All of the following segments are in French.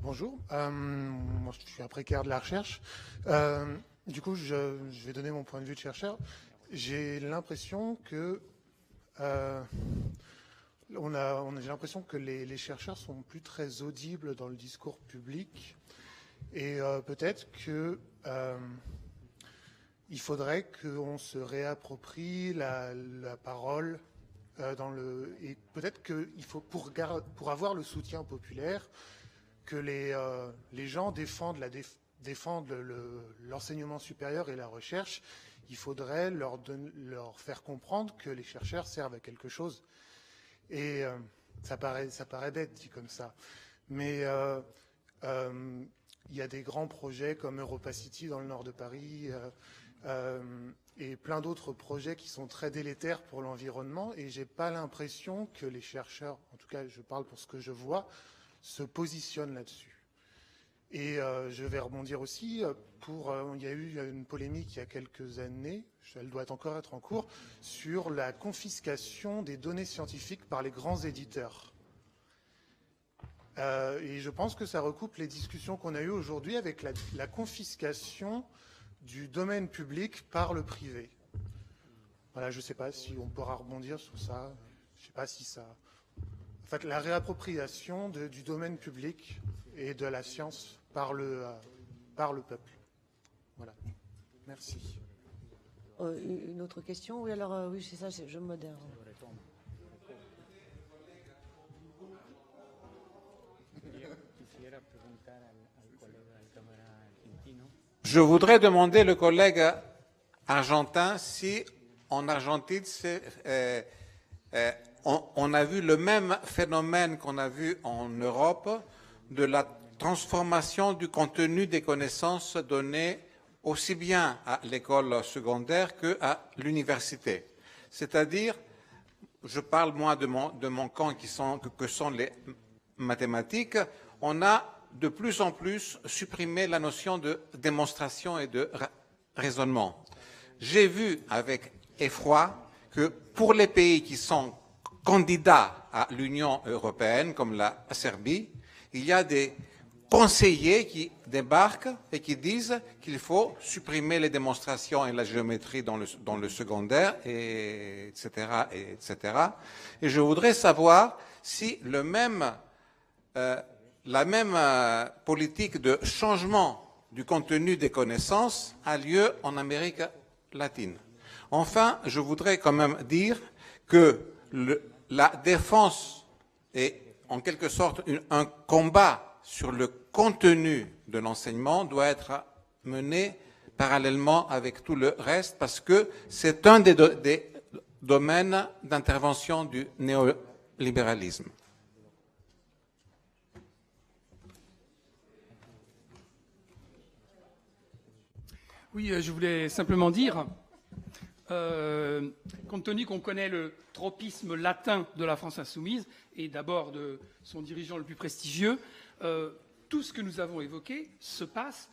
Bonjour, moi, je suis un précaire de la recherche. Du coup, je vais donner mon point de vue de chercheur. J'ai l'impression que j'ai l'impression que les chercheurs sont plus très audibles dans le discours public et peut-être que il faudrait qu'on se réapproprie la parole et peut-être qu'il faut pour avoir le soutien populaire que les gens défendent l'enseignement supérieur et la recherche. Il faudrait leur faire comprendre que les chercheurs servent à quelque chose. Et ça paraît bête dit comme ça. Mais il y a des grands projets comme EuropaCity dans le nord de Paris et plein d'autres projets qui sont très délétères pour l'environnement. Et j'ai pas l'impression que les chercheurs, en tout cas je parle pour ce que je vois, se positionnent là-dessus. Et je vais rebondir aussi il y a eu une polémique il y a quelques années, elle doit encore être en cours, sur la confiscation des données scientifiques par les grands éditeurs. Et je pense que ça recoupe les discussions qu'on a eues aujourd'hui avec la confiscation du domaine public par le privé. Voilà, je ne sais pas si on pourra rebondir sur ça. Je ne sais pas si ça... En fait, la réappropriation du domaine public et de la science par le peuple. Voilà. Merci. Une autre question? Oui, alors, oui, c'est ça, je modère. Je voudrais demander le collègue argentin si en Argentine, on a vu le même phénomène qu'on a vu en Europe de la transformation du contenu des connaissances données aussi bien à l'école secondaire qu'à l'université. C'est-à-dire, je parle moi de mon camp que sont les mathématiques, on a de plus en plus supprimé la notion de démonstration et de raisonnement. J'ai vu avec effroi que pour les pays qui sont candidats à l'Union européenne, comme la Serbie, il y a des conseillers qui débarquent et qui disent qu'il faut supprimer les démonstrations et la géométrie dans le secondaire, etc., etc. Et je voudrais savoir si la même politique de changement du contenu des connaissances a lieu en Amérique latine. Enfin, je voudrais quand même dire que la défense est en quelque sorte un combat sur le contenu de l'enseignement doit être mené parallèlement avec tout le reste parce que c'est un des domaines d'intervention du néolibéralisme. Oui, je voulais simplement dire, compte tenu qu'on connaît le tropisme latin de la France insoumise, et d'abord de son dirigeant le plus prestigieux, tout ce que nous avons évoqué se passe,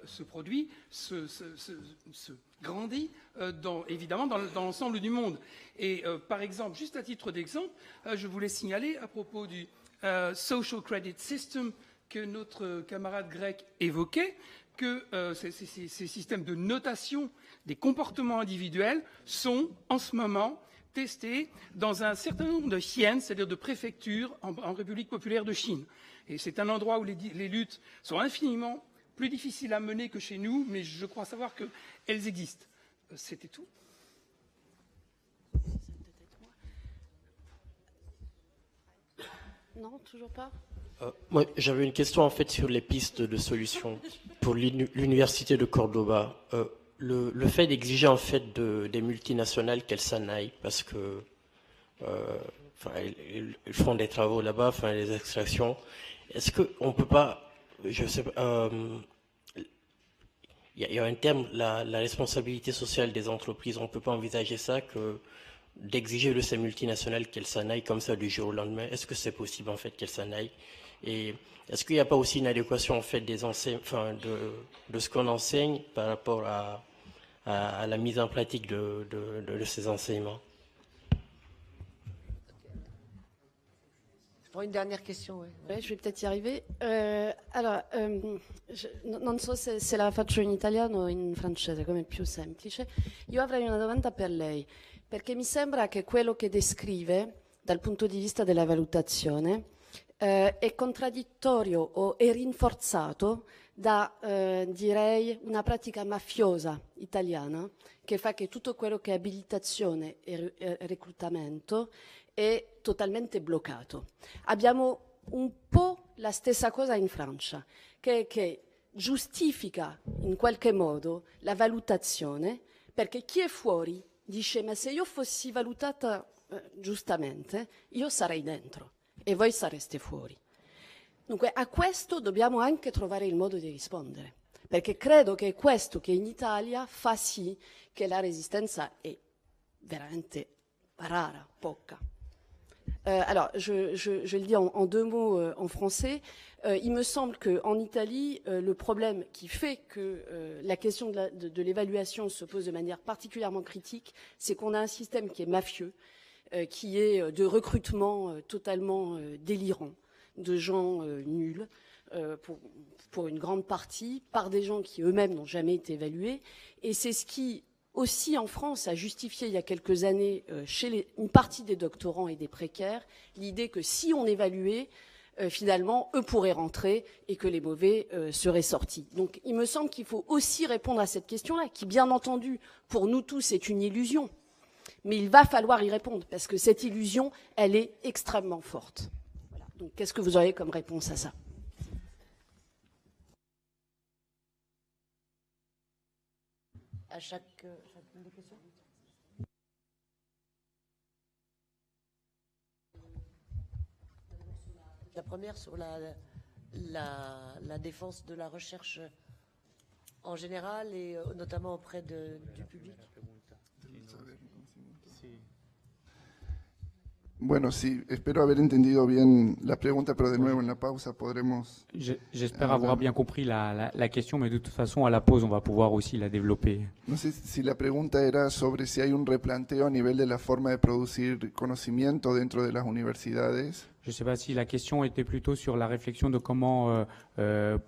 se produit, se grandit, évidemment, dans l'ensemble du monde. Et par exemple, juste à titre d'exemple, je voulais signaler à propos du Social Credit System que notre camarade grec évoquait, que ces systèmes de notation des comportements individuels sont en ce moment testés dans un certain nombre de xians, c'est-à-dire de préfectures en République populaire de Chine. Et c'est un endroit où les luttes sont infiniment plus difficiles à mener que chez nous, mais je crois savoir qu'elles existent. C'était tout. Non, toujours pas. Moi, j'avais une question en fait sur les pistes de solutions pour l'université de Cordoba. Le fait d'exiger en fait des multinationales qu'elles s'en aillent parce que ils font des travaux là-bas, des extractions. Est-ce qu'on peut pas, je sais pas, il y a un terme, la responsabilité sociale des entreprises. On peut pas envisager ça que d'exiger de ces multinationales qu'elles s'en aillent comme ça du jour au lendemain. Est-ce que c'est possible en fait qu'elles s'en aillent? Et est-ce qu'il n'y a pas aussi une adéquation en fait de ce qu'on enseigne par rapport à la mise en pratique de ces enseignements? Une dernière question, oui. Ouais, je vais peut-être y arriver. Non so se la faccio in italiano o in francese, come è più semplice. Io avrei una domanda per lei, perché mi sembra che quello che descrive dal punto di vista della valutazione è contraddittorio o è rinforzato da, direi, una pratica mafiosa italiana che fa che tutto quello che è abilitazione e reclutamento è totalmente bloccato. Abbiamo un po' la stessa cosa in Francia, che giustifica in qualche modo la valutazione, perché chi è fuori dice ma se io fossi valutata giustamente, io sarei dentro e voi sareste fuori. Dunque a questo dobbiamo anche trovare il modo di rispondere, perché credo che è questo che in Italia fa sì che la resistenza è veramente rara, poca. Alors, je le dis en deux mots en français. Il me semble qu'en Italie, le problème qui fait que la question de l'évaluation se pose de manière particulièrement critique, c'est qu'on a un système qui est mafieux, qui est de recrutement totalement délirant, de gens nuls, pour une grande partie, par des gens qui eux-mêmes n'ont jamais été évalués. Et c'est ce qui aussi en France a justifié il y a quelques années chez une partie des doctorants et des précaires l'idée que si on évaluait, finalement, eux pourraient rentrer et que les mauvais seraient sortis. Donc il me semble qu'il faut aussi répondre à cette question-là, qui bien entendu, pour nous tous, est une illusion. Mais il va falloir y répondre, parce que cette illusion, elle est extrêmement forte. Voilà. Donc qu'est-ce que vous auriez comme réponse à ça ? À chacune des questions. La première sur la défense de la recherche en général et notamment auprès du public. Bueno, sí, espero haber entendido bien la pregunta, pero de nuevo en la pausa podremos... J'espère avoir bien compris la question, mais de toute façon, à la pause, on va pouvoir aussi la développer. No sé si la pregunta era sobre si hay un replanteo a nivel de la forma de producir conocimiento dentro de las universidades. Je ne sais pas si la question était plutôt sur la réflexion de comment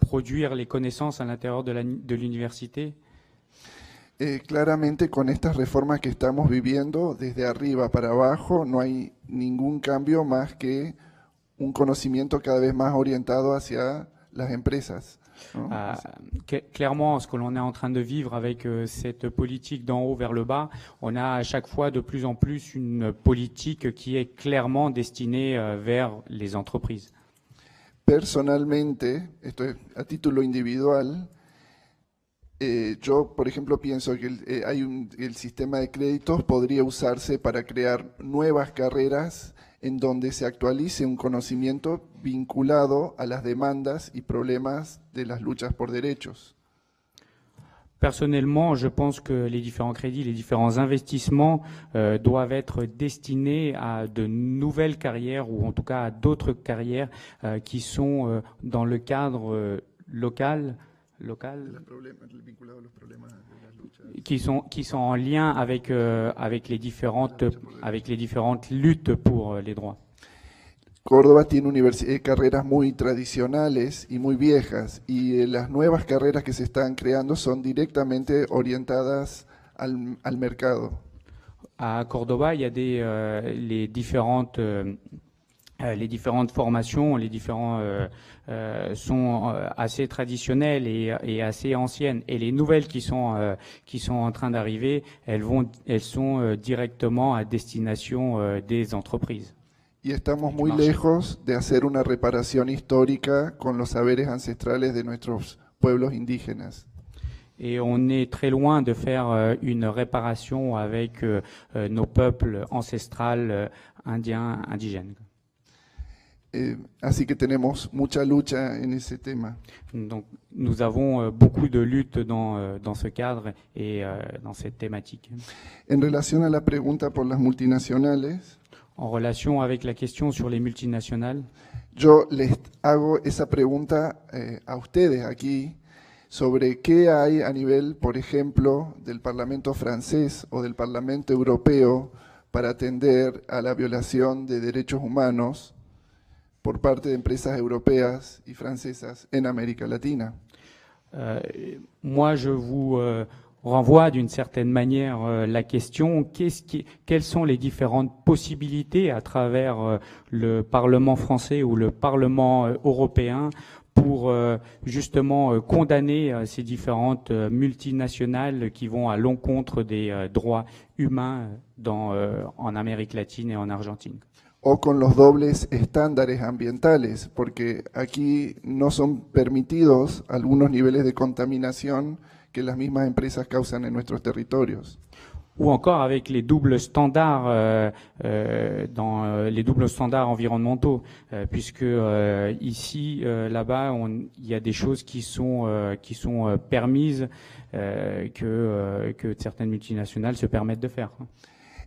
produire les connaissances à l'intérieur de l'université. Claramente con estas reformas que estamos viviendo, desde arriba para abajo, no hay ningún cambio más que un conocimiento cada vez más orientado hacia las empresas, ¿no? Clairement, ce que l'on est en train de vivre avec cette politique d'en haut vers le bas, on a à chaque fois de plus en plus une politique qui est clairement destinée vers les entreprises. Personalmente, esto es a título individual, yo, por ejemplo, pienso que el sistema de créditos podría usarse para crear nuevas carreras en donde se actualice un conocimiento vinculado a las demandas y problemas de las luchas por derechos. Personnellement, je pense que les différents crédits, les différents investissements doivent être destinés à de nouvelles carrières ou en tout cas à d'autres carrières qui sont dans le cadre local, qui sont en lien avec les différentes luttes pour les droits. Córdoba tiene carreras muy tradicionales y muy viejas, y las nuevas carreras que se están creando son directamente orientadas al mercado. À Córdoba, il y a les différentes formations, les différents sont assez traditionnelles et assez anciennes, et les nouvelles qui sont en train d'arriver, elles sont directement à destination des entreprises. Y estamos muy lejos de hacer una reparación histórica con los saberes ancestrales de nuestros pueblos indígenas. Et on est très loin de faire une réparation avec nos peuples ancestrales indiens, indigènes. Así que tenemos mucha lucha en ese tema. Donc, nous avons beaucoup de luttes dans ce cadre et dans cette thématique. En relación a la pregunta por las multinacionales, en relation avec la question sur les multinationales, yo les hago esa pregunta a ustedes aquí sobre qué hay a nivel, por ejemplo, del Parlamento francés o del Parlamento europeo para atender a la violación de derechos humanos por parte de empresas europeas y francesas en América Latina. Moi, je vous renvoie d'une certaine manière la question, quelles sont les différentes possibilités à travers le Parlement français ou le Parlement européen pour justement condamner ces différentes multinationales qui vont à l'encontre des droits humains en Amérique latine et en Argentine. O con los dobles estándares ambientales, porque aquí no son permitidos algunos niveles de contaminación que las mismas empresas causan en nuestros territorios. Ou encore avec les doubles standards les doubles standards environnementaux, puisque ici, là-bas, il y a des choses qui sont permises que certaines multinationales se permettent de faire.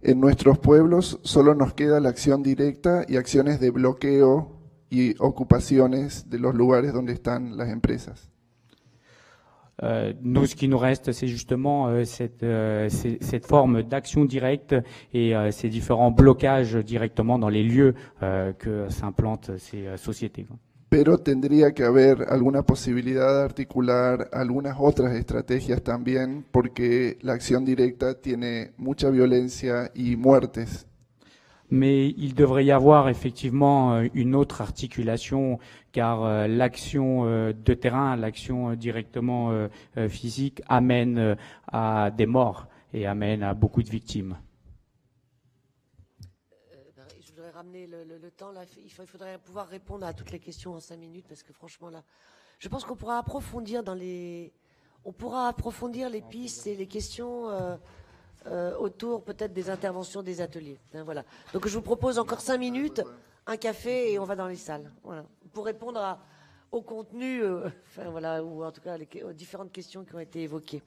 En nuestros pueblos solo nos queda la acción directa y acciones de bloqueo y ocupaciones de los lugares donde están las empresas. Nous, ce qui nous reste, c'est justement cette forme d'action directe et ces différents blocages directement dans les lieux que s'implantent ces sociétés. Pero tendría que haber alguna posibilidad de articular algunas otras estrategias también, porque la acción directa tiene mucha violencia y muertes. Mais il devrait y avoir effectivement une autre articulation, car l'action de terrain, l'action directement physique amène à des morts et amène à beaucoup de victimes. Je voudrais ramener le temps. Là, il faudrait pouvoir répondre à toutes les questions en 5 minutes, parce que franchement, là, je pense qu'on pourra approfondir les pistes et les questions autour peut-être des interventions des ateliers. Hein, voilà. Donc je vous propose encore 5 minutes, un café et on va dans les salles. Voilà. Pour répondre au contenu, enfin, voilà, ou en tout cas aux différentes questions qui ont été évoquées.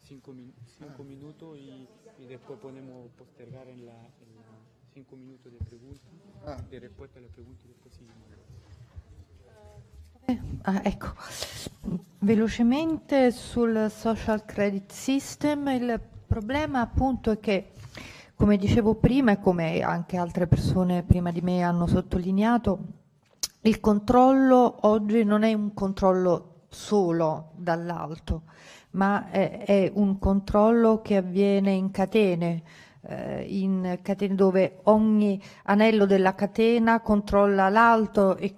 5 minutos y después podemos postergar en 5 minutos de preguntas, de respuesta a la pregunta y después seguimos. Ecco, velocemente sul social credit system il problema appunto è che, come dicevo prima e come anche altre persone prima di me hanno sottolineato, il controllo oggi non è un controllo solo dall'alto, ma è un controllo che avviene in catene dove ogni anello della catena controlla l'altro e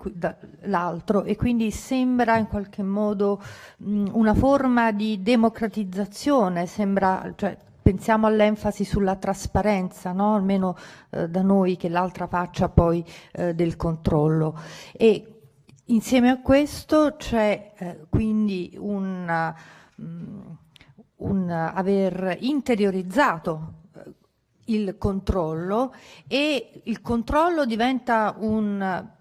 quindi sembra in qualche modo una forma di democratizzazione, cioè, pensiamo all'enfasi sulla trasparenza, no? Almeno da noi, che l'altra faccia poi del controllo. E insieme a questo c'è quindi aver interiorizzato il controllo, e il controllo diventa un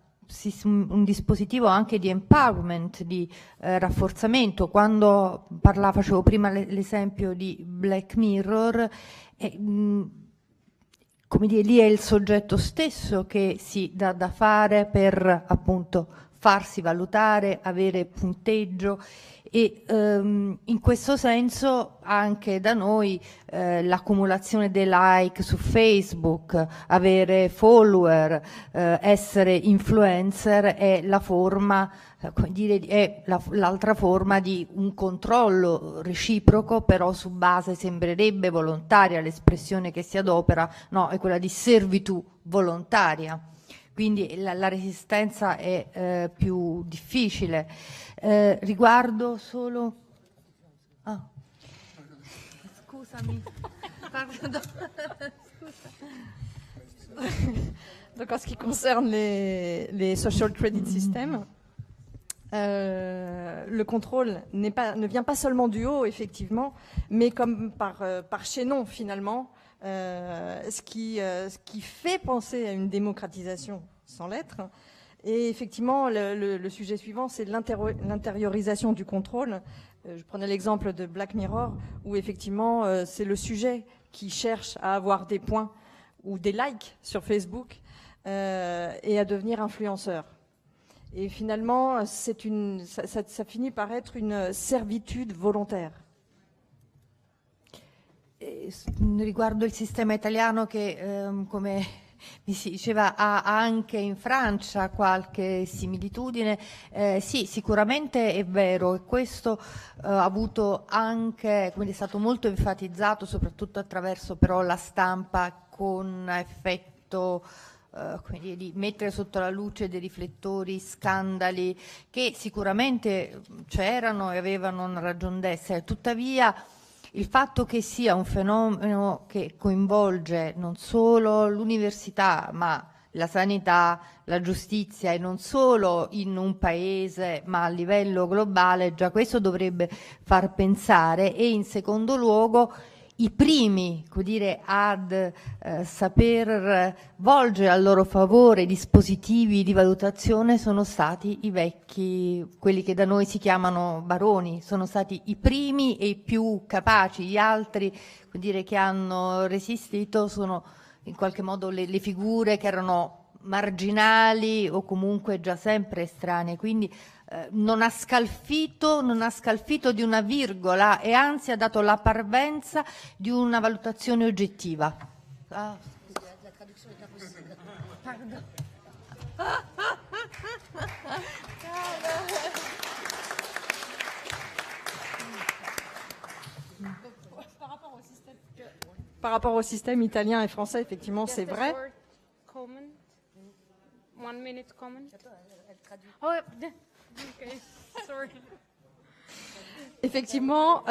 dispositivo anche di empowerment, di rafforzamento. Quando facevo prima l'esempio di Black Mirror, come dire, lì è il soggetto stesso che si dà da fare per appunto farsi valutare, avere punteggio, e in questo senso anche da noi l'accumulazione dei like su Facebook, avere follower, essere influencer è la forma, come dire, è l'altra forma di un controllo reciproco, però su base, sembrerebbe, volontaria. L'espressione che si adopera, no, è quella di servitù volontaria. Quindi la resistenza è più difficile. Riguardo solo... Scusami. Donc en ce qui concerne les social credit systems, le contrôle ne vient pas seulement du haut, effectivement, mais comme par chaînon, finalement, ce qui fait penser à une démocratisation sans l'être. Et effectivement, le sujet suivant, c'est l'intériorisation du contrôle. Je prenais l'exemple de Black Mirror, où effectivement, c'est le sujet qui cherche à avoir des points ou des likes sur Facebook et à devenir influenceur. Et finalement, ça finit par être une servitude volontaire. riguardo il sistema italiano che, come mi si diceva, ha anche in Francia qualche similitudine. Sì, sicuramente è vero, e questo ha avuto anche, come è stato molto enfatizzato, soprattutto attraverso però la stampa, con effetto quindi di mettere sotto la luce dei riflettori scandali che sicuramente c'erano e avevano una ragion d'essere. Tuttavia il fatto che sia un fenomeno che coinvolge non solo l'università, ma la sanità, la giustizia, e non solo in un paese, ma a livello globale, già questo dovrebbe far pensare. E in secondo luogo i primi, come dire, ad saper volgere a loro favore dispositivi di valutazione sono stati i vecchi, quelli che da noi si chiamano baroni, sono stati i primi e i più capaci. Gli altri, come dire, che hanno resistito sono in qualche modo le figure che erano marginali o comunque già sempre estranee. Quindi non ha scalfito di una virgola, e anzi ha dato la parvenza di una valutazione oggettiva. Ah, scusi, la traduzione è possibile. Pardon. Par rapport au système italien et français, effectivement, c'est vrai. One minute comment? Oh, okay. Sorry. Effectivement,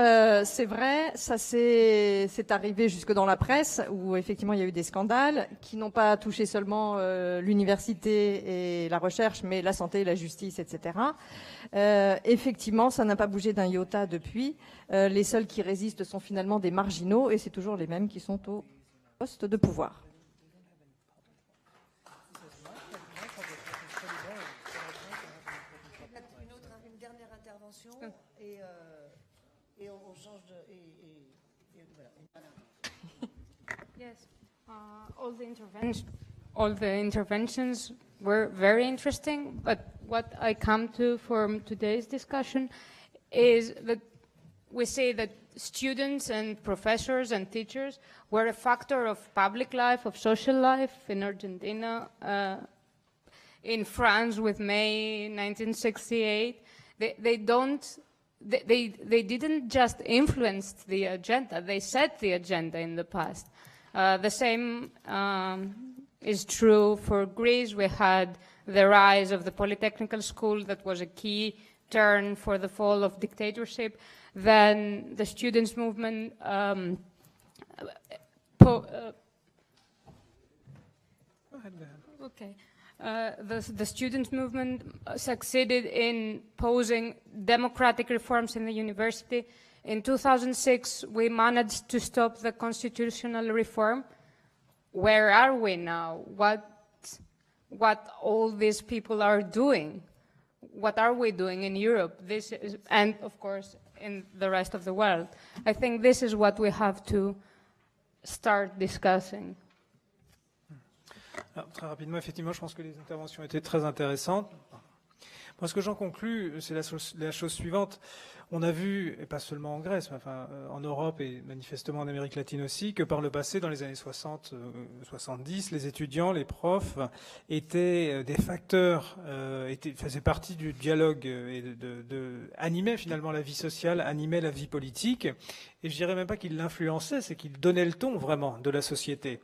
c'est vrai, ça c'est arrivé jusque dans la presse, où effectivement il y a eu des scandales qui n'ont pas touché seulement l'université et la recherche, mais la santé, la justice, etc. Effectivement, ça n'a pas bougé d'un iota depuis. Les seuls qui résistent sont finalement des marginaux, et c'est toujours les mêmes qui sont au poste de pouvoir. Une dernière intervention et on change de... voilà. Yes, all the interventions were very interesting, but what I come to from today's discussion is that we say that students and professors and teachers were a factor of public life, of social life in Argentina, in France with May 1968. They didn't just influence the agenda, they set the agenda in the past. The same is true for Greece. We had the rise of the Polytechnical School that was a key turn for the fall of dictatorship. Then the students' movement the student movement succeeded in posing democratic reforms in the university. In 2006, we managed to stop the constitutional reform. Where are we now? What all these people are doing? What are we doing in Europe? And of course, in the rest of the world. I think this is what we have to start discussing. Alors, très rapidement, effectivement, je pense que les interventions étaient très intéressantes. Moi, ce que j'en conclus, c'est la chose suivante. On a vu, et pas seulement en Grèce, mais enfin, en Europe et manifestement en Amérique latine aussi, que par le passé, dans les années 60, 70, les étudiants, les profs étaient des facteurs, faisaient partie du dialogue et animaient finalement la vie sociale, animaient la vie politique. Et je dirais même pas qu'ils l'influençaient, c'est qu'ils donnaient le ton vraiment de la société.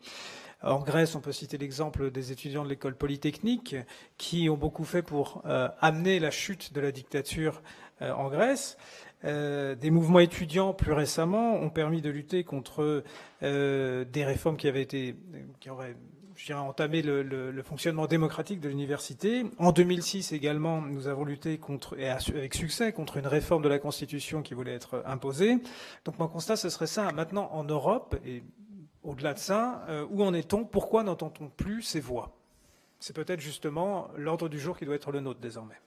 En Grèce, on peut citer l'exemple des étudiants de l'école polytechnique qui ont beaucoup fait pour amener la chute de la dictature en Grèce. Des mouvements étudiants, plus récemment, ont permis de lutter contre des réformes qui auraient, je dirais, entamé le fonctionnement démocratique de l'université. En 2006 également, nous avons lutté avec succès contre une réforme de la Constitution qui voulait être imposée. Donc mon constat, ce serait ça. Maintenant, en Europe, et au-delà de ça, où en est-on? Pourquoi n'entend-on plus ces voix? C'est peut-être justement l'ordre du jour qui doit être le nôtre désormais.